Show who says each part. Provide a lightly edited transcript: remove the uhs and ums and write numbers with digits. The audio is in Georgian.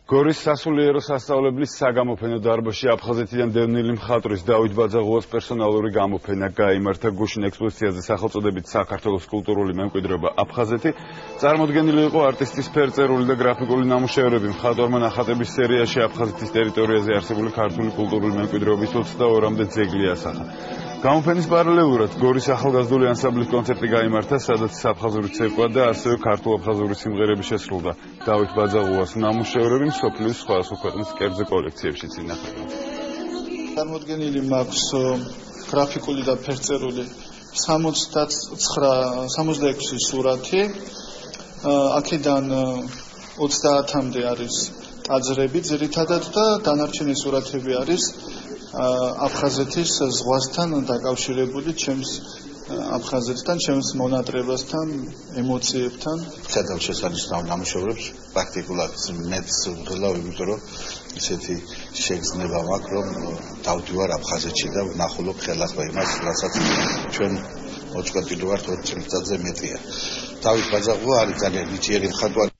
Speaker 1: გორის სასულიერო სასწავლებლის საგამოფენო დარბაზში აფხაზეთიდან დევნილი მხატვრის დავით ბაძაღუას პერსონალური გამოფენა გაიმართა გუშინ ექსპოზიციაზე სახელწოდებით საქართველოს კულტურული მემკვიდრეობა აფხაზეთი. წარმოდგენილი იყო არტისტის ფერწერული და გრაფიკული ნამუშევრები. მხატვარმა ნახატების სერიაში აფხაზეთის ტერიტორიაზე არსებული ქართული კულტურული მემკვიდრეობის 22-მდე ძეგლი ასახა. გამოფენის პარალელურად გორის ახალგაზრდული ანსამბლის კონცერტი გაიმართა, სადაც აფხაზური ცეკვა და ასევე ქართულ-აფხაზური სიმღერები შესრულდა. დავით ბაძაღუას ნამუშევრები მსოფლიოს სხვადასხვა ქვეყნის კერძო კოლექციებშიც ინახება.
Speaker 2: წარმოდგენილი მაქვს გრაფიკული და ფერწერული 66 სურათი. აქედან 30-მდე არის ტაძრები ძირითადად და დანარჩენი სურათები არის აფხაზეთის ზღვასთან დაკავშირებული ჩემს აფხაზეთთან, ჩემს მონატრებასთან, ემოციებთან.
Speaker 3: სადაც შესანიშნავ ნამუშევრებს პრაქტიკულად მეც ვღელავ, იმიტომ რომ ისეთი შეგრძნება მაქვს, რომ დავდივარ აფხაზეთში და ვნახულობ ხელახლა იმას, რასაც ჩვენ მოჭკვეტილი ვართ 20 წელიწადზე მეტია. დავით ბაძაღუა არის ძალიან ნიჭიერი მხატვარი.